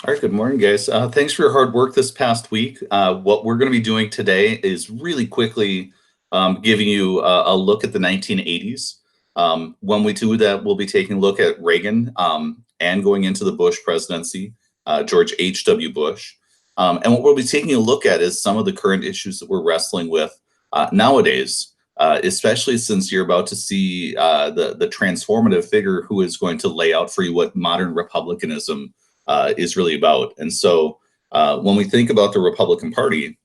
All right, good morning, guys. Thanks for your hard work this past week. What we're going to be doing today is really quickly giving you a look at the 1980s. When we do that, we'll be taking a look at Reagan and going into the Bush presidency, George H.W. Bush. And what we'll be taking a look at is some of the current issues that we're wrestling with nowadays, especially since you're about to see the transformative figure who is going to lay out for you what modern republicanism is really about. And so when we think about the Republican Party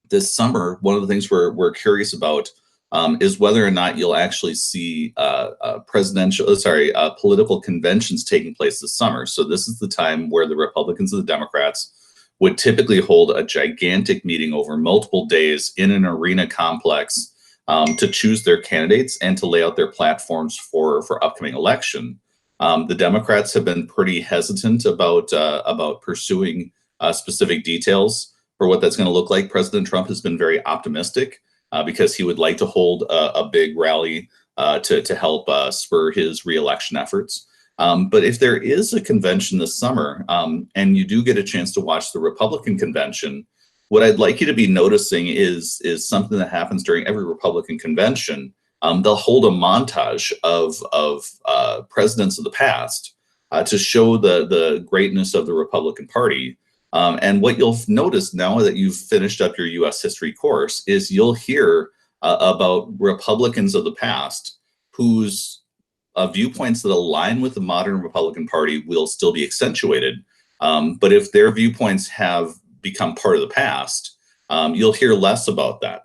this summer, one of the things we're curious about is whether or not you'll actually see political conventions taking place this summer. So this is the time where the Republicans and the Democrats would typically hold a gigantic meeting over multiple days in an arena complex to choose their candidates and to lay out their platforms for upcoming election. The Democrats have been pretty hesitant about pursuing specific details for what that's going to look like. President Trump has been very optimistic because he would like to hold a big rally to help spur his reelection efforts. But if there is a convention this summer and you do get a chance to watch the Republican convention, what I'd like you to be noticing is something that happens during every Republican convention. They'll hold a montage of presidents of the past to show the greatness of the Republican Party. And what you'll notice now that you've finished up your U.S. history course is you'll hear about Republicans of the past whose viewpoints that align with the modern Republican Party will still be accentuated. But if their viewpoints have become part of the past, you'll hear less about that.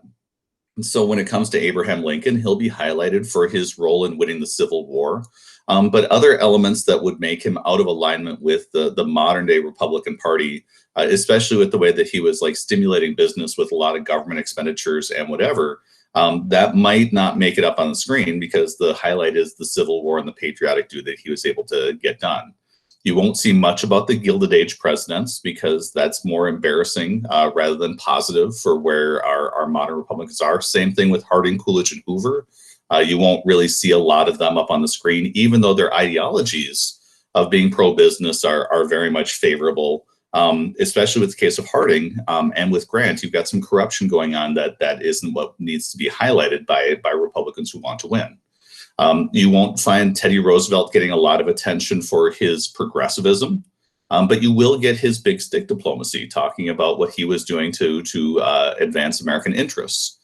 And so when it comes to Abraham Lincoln, he'll be highlighted for his role in winning the Civil War. But other elements that would make him out of alignment with the modern day Republican Party, especially with the way that he was like stimulating business with a lot of government expenditures and whatever, that might not make it up on the screen because the highlight is the Civil War and the patriotic duty that he was able to get done. You won't see much about the Gilded Age presidents because that's more embarrassing rather than positive for where our modern Republicans are. Same thing with Harding, Coolidge, and Hoover. You won't really see a lot of them up on the screen, even though their ideologies of being pro-business are very much favorable, especially with the case of Harding and with Grant. You've got some corruption going on that isn't what needs to be highlighted by Republicans who want to win. You won't find Teddy Roosevelt getting a lot of attention for his progressivism, but you will get his big stick diplomacy, talking about what he was doing to advance American interests.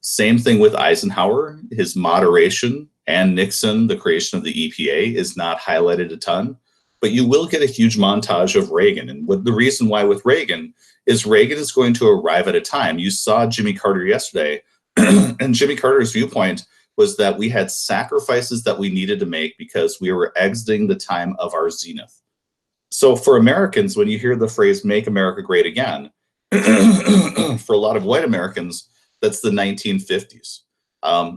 Same thing with Eisenhower. His moderation, and Nixon, the creation of the EPA, is not highlighted a ton, but you will get a huge montage of Reagan. And the reason why with Reagan is going to arrive at a time. You saw Jimmy Carter yesterday, and Jimmy Carter's viewpoint was that we had sacrifices that we needed to make because we were exiting the time of our zenith. So for Americans, when you hear the phrase "Make America Great Again," for a lot of white Americans, that's the 1950s,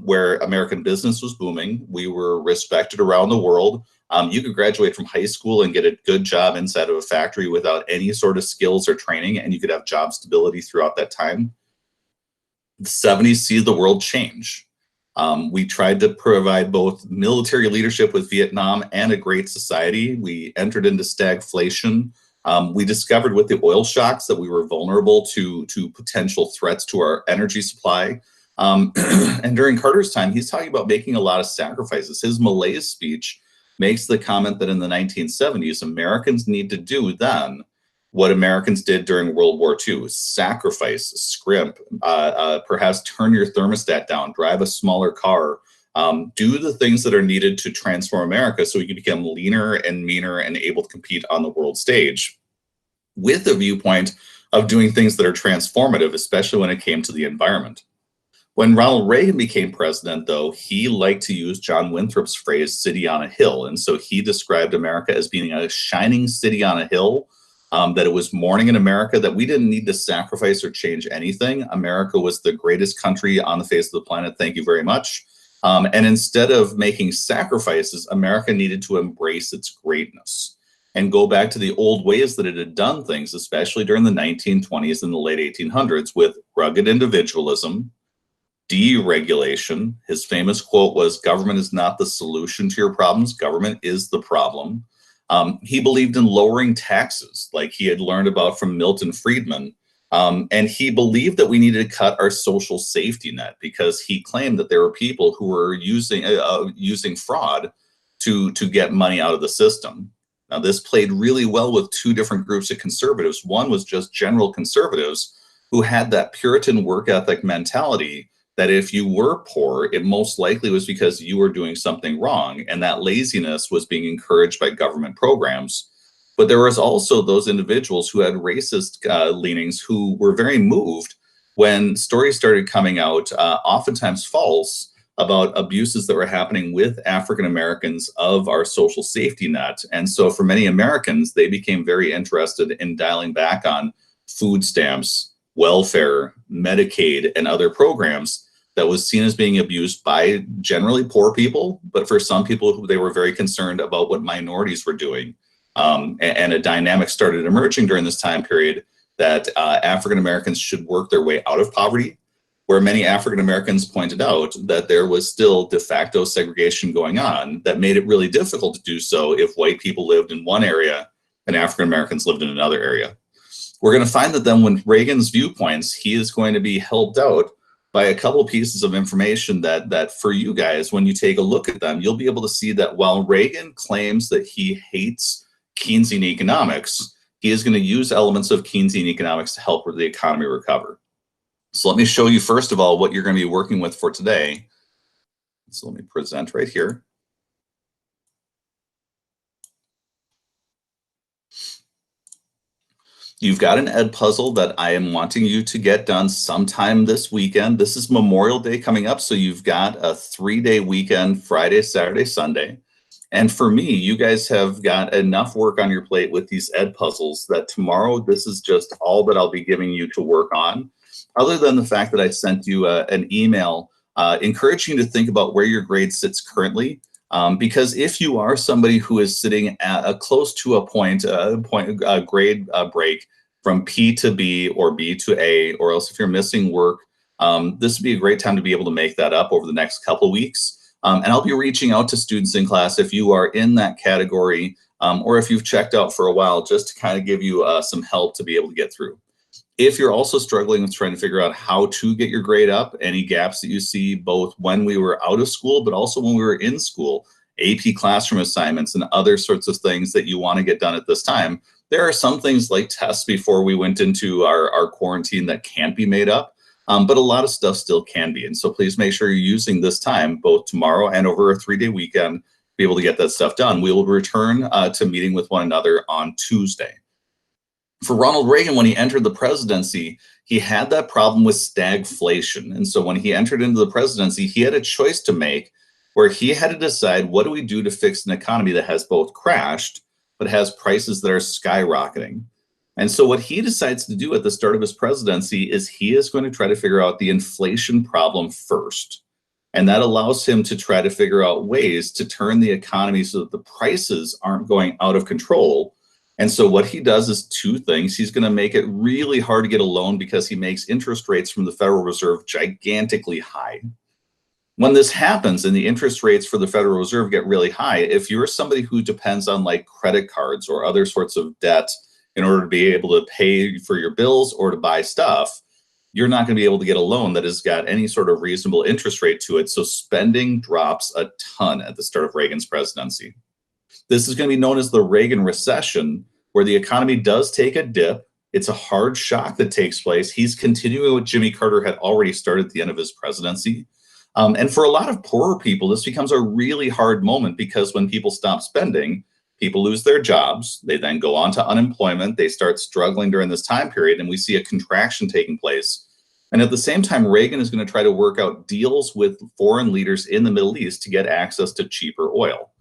where American business was booming. We were respected around the world. You could graduate from high school and get a good job inside of a factory without any sort of skills or training, and you could have job stability throughout that time. The 70s see the world change. We tried to provide both military leadership with Vietnam and a great society. We entered into stagflation. We discovered with the oil shocks that we were vulnerable to potential threats to our energy supply. And during Carter's time, he's talking about making a lot of sacrifices. His Malaise speech makes the comment that in the 1970s, Americans need to do then what Americans did during World War II: sacrifice, scrimp, perhaps turn your thermostat down, drive a smaller car, do the things that are needed to transform America so we can become leaner and meaner and able to compete on the world stage, with a viewpoint of doing things that are transformative, especially when it came to the environment. When Ronald Reagan became president, though, he liked to use John Winthrop's phrase, "city on a hill." And so he described America as being a shining city on a hill, that it was morning in America, that we didn't need to sacrifice or change anything. America was the greatest country on the face of the planet. Thank you very much. And instead of making sacrifices, America needed to embrace its greatness and go back to the old ways that it had done things, especially during the 1920s and the late 1800s, with rugged individualism, deregulation. His famous quote was, "Government is not the solution to your problems, government is the problem." He believed in lowering taxes, like he had learned about from Milton Friedman. And he believed that we needed to cut our social safety net because he claimed that there were people who were using fraud to get money out of the system. Now, this played really well with two different groups of conservatives. One was just general conservatives who had that Puritan work ethic mentality that if you were poor, it most likely was because you were doing something wrong, and that laziness was being encouraged by government programs. But there was also those individuals who had racist leanings who were very moved when stories started coming out, oftentimes false, about abuses that were happening with African Americans of our social safety net. And so for many Americans, they became very interested in dialing back on food stamps, welfare, Medicaid, and other programs that was seen as being abused by generally poor people, but for some people who they were very concerned about what minorities were doing. And a dynamic started emerging during this time period that African Americans should work their way out of poverty, where many African Americans pointed out that there was still de facto segregation going on that made it really difficult to do so if white people lived in one area and African Americans lived in another area. We're going to find that then when Reagan's viewpoints, he is going to be helped out by a couple pieces of information that for you guys, when you take a look at them, you'll be able to see that while Reagan claims that he hates Keynesian economics, he is going to use elements of Keynesian economics to help the economy recover. So let me show you, first of all, what you're going to be working with for today. So let me present right here. You've got an ed puzzle that I am wanting you to get done sometime this weekend. This is Memorial Day coming up, so you've got a 3-day weekend, Friday, Saturday, Sunday. And for me, you guys have got enough work on your plate with these ed puzzles that tomorrow, this is just all that I'll be giving you to work on. Other than the fact that I sent you an email encouraging you to think about where your grade sits currently, because if you are somebody who is sitting at close to a grade break from P to B or B to A, or else if you're missing work, this would be a great time to be able to make that up over the next couple of weeks. And I'll be reaching out to students in class if you are in that category, or if you've checked out for a while, just to kind of give you some help to be able to get through. If you're also struggling with trying to figure out how to get your grade up, any gaps that you see both when we were out of school, but also when we were in school, AP classroom assignments and other sorts of things that you want to get done at this time, there are some things like tests before we went into our quarantine that can't be made up, but a lot of stuff still can be. And so please make sure you're using this time, both tomorrow and over a 3-day weekend, to be able to get that stuff done. We will return to meeting with one another on Tuesday. For Ronald Reagan, when he entered the presidency, he had that problem with stagflation. And so when he entered into the presidency, he had a choice to make where he had to decide, what do we do to fix an economy that has both crashed, but has prices that are skyrocketing? And so what he decides to do at the start of his presidency is he is going to try to figure out the inflation problem first. And that allows him to try to figure out ways to turn the economy so that the prices aren't going out of control. And so what he does is two things. He's going to make it really hard to get a loan because he makes interest rates from the Federal Reserve gigantically high. When this happens and the interest rates for the Federal Reserve get really high, if you're somebody who depends on like credit cards or other sorts of debt in order to be able to pay for your bills or to buy stuff, you're not going to be able to get a loan that has got any sort of reasonable interest rate to it. So spending drops a ton at the start of Reagan's presidency. This is going to be known as the Reagan recession, where the economy does take a dip. It's a hard shock that takes place. He's continuing what Jimmy Carter had already started at the end of his presidency. And for a lot of poorer people, this becomes a really hard moment because when people stop spending, people lose their jobs. They then go on to unemployment. They start struggling during this time period, and we see a contraction taking place. And at the same time, Reagan is going to try to work out deals with foreign leaders in the Middle East to get access to cheaper oil.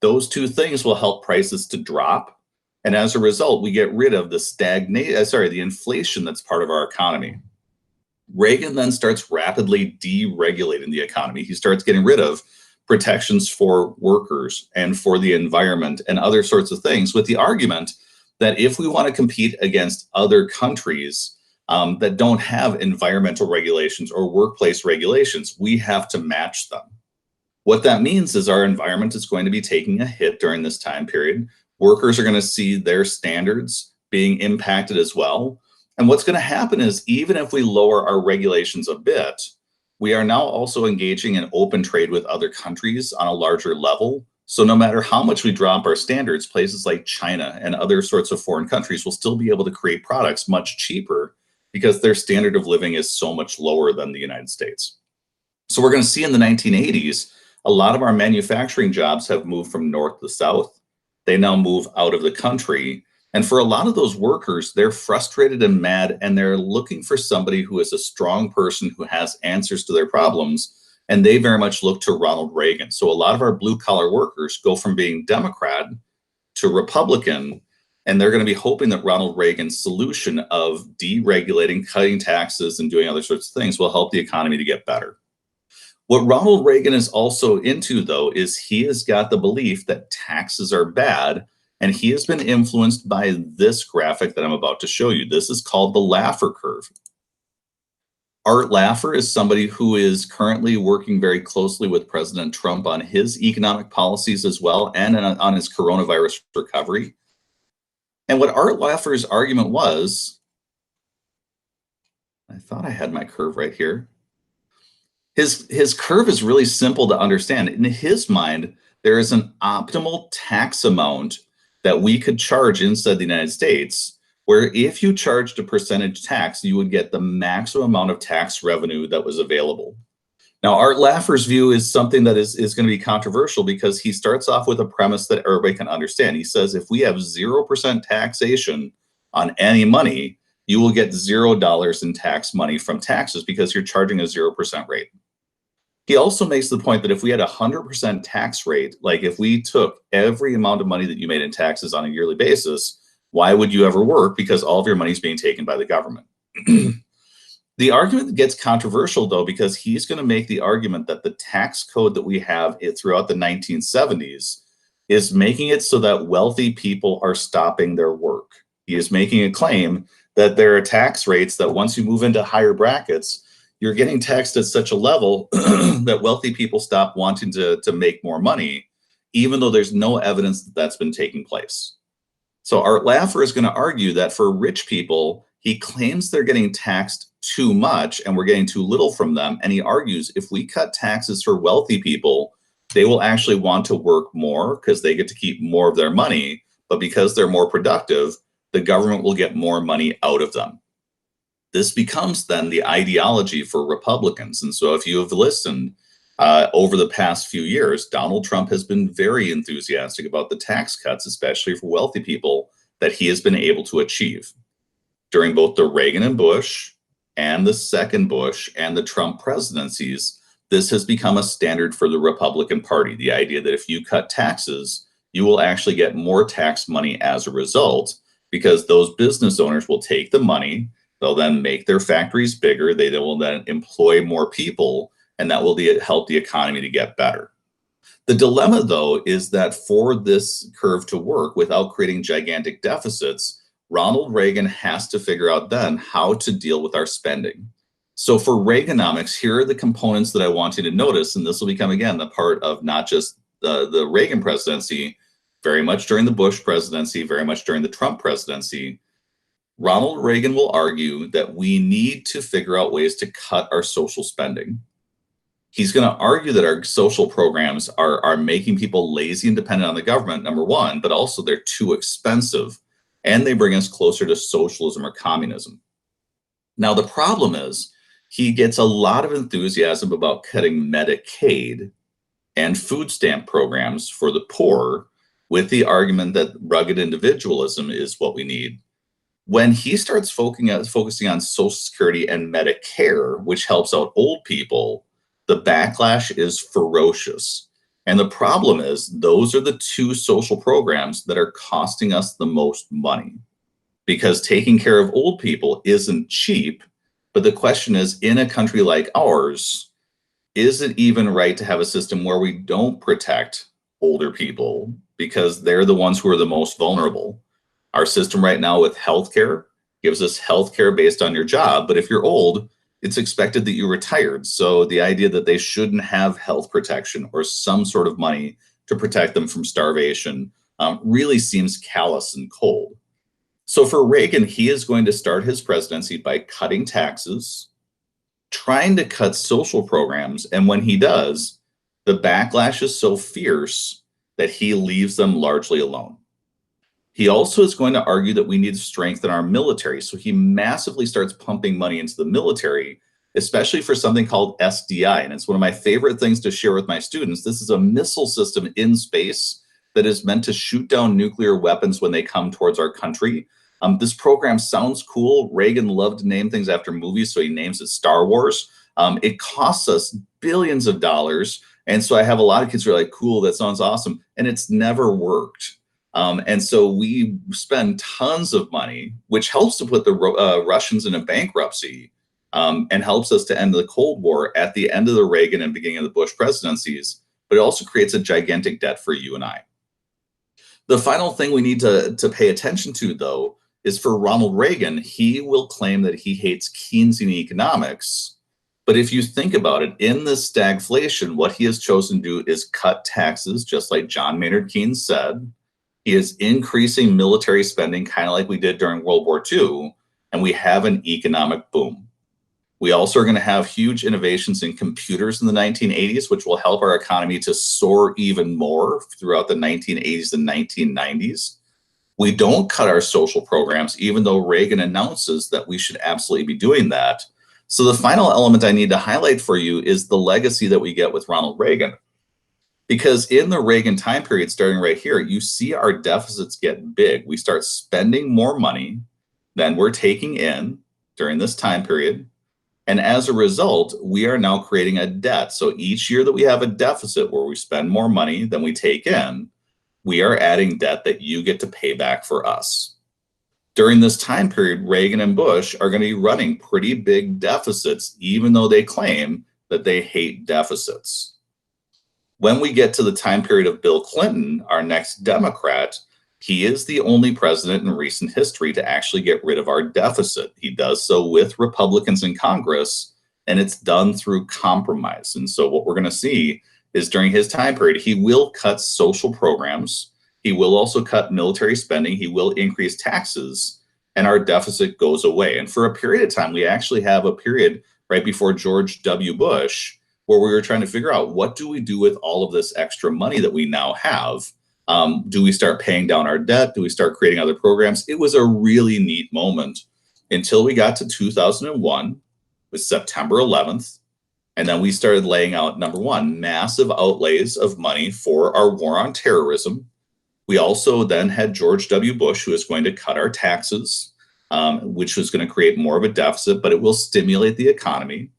Those two things will help prices to drop. And as a result, we get rid of the inflation that's part of our economy. Reagan then starts rapidly deregulating the economy. He starts getting rid of protections for workers and for the environment and other sorts of things, with the argument that if we want to compete against other countries that don't have environmental regulations or workplace regulations, we have to match them. What that means is our environment is going to be taking a hit during this time period. Workers are going to see their standards being impacted as well. And what's going to happen is, even if we lower our regulations a bit, we are now also engaging in open trade with other countries on a larger level. So no matter how much we drop our standards, places like China and other sorts of foreign countries will still be able to create products much cheaper because their standard of living is so much lower than the United States. So we're going to see in the 1980s, a lot of our manufacturing jobs have moved from north to south. They now move out of the country. And for a lot of those workers, they're frustrated and mad, and they're looking for somebody who is a strong person who has answers to their problems. And they very much look to Ronald Reagan. So a lot of our blue collar workers go from being Democrat to Republican, and they're going to be hoping that Ronald Reagan's solution of deregulating, cutting taxes, and doing other sorts of things will help the economy to get better. What Ronald Reagan is also into, though, is he has got the belief that taxes are bad, and he has been influenced by this graphic that I'm about to show you. This is called the Laffer curve. Art Laffer is somebody who is currently working very closely with President Trump on his economic policies as well, and on his coronavirus recovery. And what Art Laffer's argument was, I thought I had my curve right here. His curve is really simple to understand. In his mind, there is an optimal tax amount that we could charge inside the United States, where if you charged a percentage tax, you would get the maximum amount of tax revenue that was available. Now, Art Laffer's view is something that is going to be controversial, because he starts off with a premise that everybody can understand. He says, if we have 0% taxation on any money, you will get $0 in tax money from taxes because you're charging a 0% rate. He also makes the point that if we had a 100% tax rate, like if we took every amount of money that you made in taxes on a yearly basis, why would you ever work? Because all of your money is being taken by the government. The argument gets controversial, though, because he's going to make the argument that the tax code that we have throughout the 1970s is making it so that wealthy people are stopping their work. He is making a claim that there are tax rates that once you move into higher brackets, you're getting taxed at such a level that wealthy people stop wanting to make more money, even though there's no evidence that that's been taking place. So Art Laffer is going to argue that for rich people, he claims they're getting taxed too much and we're getting too little from them. And he argues if we cut taxes for wealthy people, they will actually want to work more because they get to keep more of their money. But because they're more productive, the government will get more money out of them. This becomes then the ideology for Republicans. And so if you have listened over the past few years, Donald Trump has been very enthusiastic about the tax cuts, especially for wealthy people, that he has been able to achieve. During both the Reagan and Bush and the second Bush and the Trump presidencies, this has become a standard for the Republican Party. The idea that if you cut taxes, you will actually get more tax money as a result, because those business owners will take the money, they'll then make their factories bigger, they will then employ more people, and that will help the economy to get better. The dilemma, though, is that for this curve to work without creating gigantic deficits, Ronald Reagan has to figure out then how to deal with our spending. So for Reaganomics, here are the components that I want you to notice, and this will become, again, the part of not just the Reagan presidency, very much during the Bush presidency, very much during the Trump presidency. Ronald Reagan will argue that we need to figure out ways to cut our social spending. He's going to argue that our social programs are making people lazy and dependent on the government, number one, but also they're too expensive and they bring us closer to socialism or communism. Now, the problem is he gets a lot of enthusiasm about cutting Medicaid and food stamp programs for the poor with the argument that rugged individualism is what we need. When he starts focusing on Social Security and Medicare, which helps out old people, the backlash is ferocious. And the problem is those are the two social programs that are costing us the most money, because taking care of old people isn't cheap. But the question is, in a country like ours, is it even right to have a system where we don't protect older people because they're the ones who are the most vulnerable? Our system right now with healthcare gives us healthcare based on your job, but if you're old, it's expected that you retired. So the idea that they shouldn't have health protection or some sort of money to protect them from starvation really seems callous and cold. So for Reagan, he is going to start his presidency by cutting taxes, trying to cut social programs, and when he does, the backlash is so fierce that he leaves them largely alone. He also is going to argue that we need to strengthen our military. So he massively starts pumping money into the military, especially for something called SDI. And it's one of my favorite things to share with my students. This is a missile system in space that is meant to shoot down nuclear weapons when they come towards our country. This program sounds cool. Reagan loved to name things after movies, so he names it Star Wars. It costs us billions of dollars. And so I have a lot of kids who are like, cool, that sounds awesome. And it's never worked. And so we spend tons of money, which helps to put the Russians in a bankruptcy and helps us to end the Cold War at the end of the Reagan and beginning of the Bush presidencies. But it also creates a gigantic debt for you and I. The final thing we need to pay attention to, though, is for Ronald Reagan. He will claim that he hates Keynesian economics. But if you think about it, in this stagflation, what he has chosen to do is cut taxes, just like John Maynard Keynes said. He is increasing military spending, kind of like we did during World War II, and we have an economic boom. We also are going to have huge innovations in computers in the 1980s, which will help our economy to soar even more throughout the 1980s and 1990s. We don't cut our social programs, even though Reagan announces that we should absolutely be doing that. So the final element I need to highlight for you is the legacy that we get with Ronald Reagan. Because in the Reagan time period, starting right here, you see our deficits get big. We start spending more money than we're taking in during this time period. And as a result, we are now creating a debt. So each year that we have a deficit where we spend more money than we take in, we are adding debt that you get to pay back for us. During this time period, Reagan and Bush are going to be running pretty big deficits, even though they claim that they hate deficits. When we get to the time period of Bill Clinton, our next Democrat, he is the only president in recent history to actually get rid of our deficit. He does so with Republicans in Congress, and it's done through compromise. And so what we're going to see is during his time period, he will cut social programs. He will also cut military spending. He will increase taxes, and our deficit goes away. And for a period of time, we actually have a period right before George W. Bush where we were trying to figure out, what do we do with all of this extra money that we now have? Do we start paying down our debt? Do we start creating other programs? It was a really neat moment until we got to 2001 with September 11th. And then we started laying out, number one, massive outlays of money for our war on terrorism. We also then had George W. Bush, who is going to cut our taxes, which was going to create more of a deficit, but it will stimulate the economy.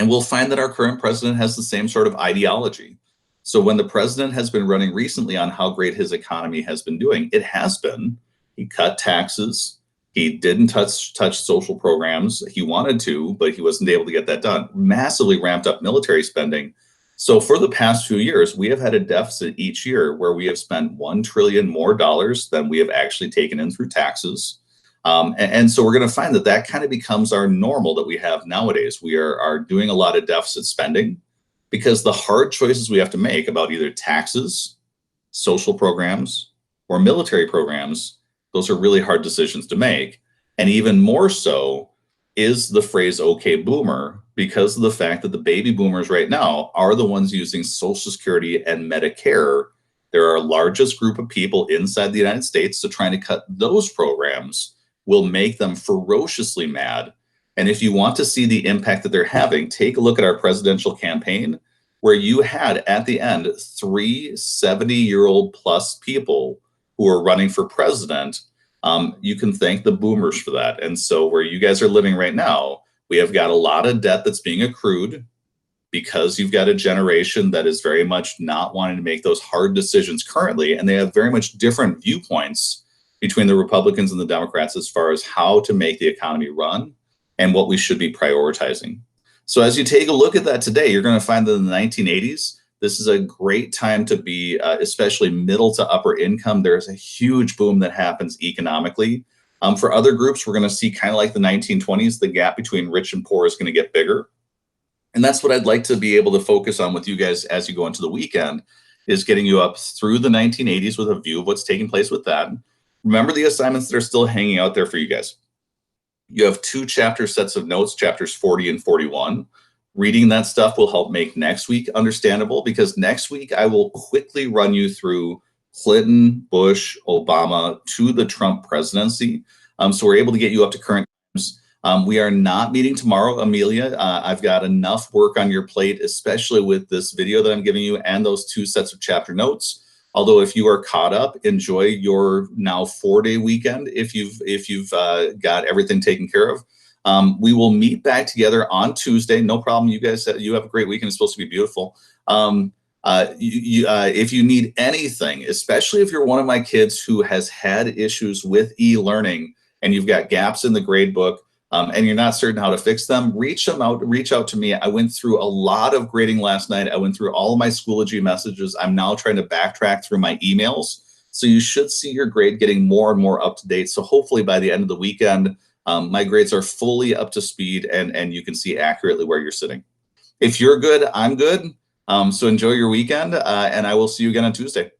And we'll find that our current president has the same sort of ideology. So when the president has been running recently on how great his economy has been doing, it has been. He cut taxes. He didn't touch social programs. He wanted to, but he wasn't able to get that done. Massively ramped up military spending. So for the past few years, we have had a deficit each year where we have spent $1 trillion more than we have actually taken in through taxes. And so we're going to find that that kind of becomes our normal that we have nowadays. We are doing a lot of deficit spending because the hard choices we have to make about either taxes, social programs, or military programs, those are really hard decisions to make. And even more so is the phrase, okay, boomer, because of the fact that the baby boomers right now are the ones using Social Security and Medicare. They're our largest group of people inside the United States. So trying to cut those programs will make them ferociously mad. And if you want to see the impact that they're having, take a look at our presidential campaign, where you had at the end 3 70-year-old plus people who are running for president. You can thank the boomers for that. And so where you guys are living right now, we have got a lot of debt that's being accrued because you've got a generation that is very much not wanting to make those hard decisions currently. And they have very much different viewpoints between the Republicans and the Democrats as far as how to make the economy run and what we should be prioritizing. So as you take a look at that today, you're going to find that in the 1980s, this is a great time to be, especially middle to upper income. There's a huge boom that happens economically. For other groups, we're going to see kind of like the 1920s, the gap between rich and poor is going to get bigger. And that's what I'd like to be able to focus on with you guys as you go into the weekend, is getting you up through the 1980s with a view of what's taking place with that. Remember the assignments that are still hanging out there for you guys. You have 2 chapter sets of notes, chapters 40 and 41. Reading that stuff will help make next week understandable, because next week I will quickly run you through Clinton, Bush, Obama to the Trump presidency. So we're able to get you up to current times. We are not meeting tomorrow, Amelia. I've got enough work on your plate, especially with this video that I'm giving you and those 2 sets of chapter notes. Although if you are caught up, enjoy your now 4-day weekend if you've got everything taken care of. We will meet back together on Tuesday. No problem. You guys, you have a great weekend. It's supposed to be beautiful. If you need anything, especially if you're one of my kids who has had issues with e-learning and you've got gaps in the grade book, and you're not certain how to fix them, reach out to me. I went through a lot of grading last night. I went through all of my Schoology messages. I'm now trying to backtrack through my emails. So you should see your grade getting more and more up to date. So hopefully by the end of the weekend, my grades are fully up to speed and you can see accurately where you're sitting. If you're good, I'm good. So enjoy your weekend, and I will see you again on Tuesday.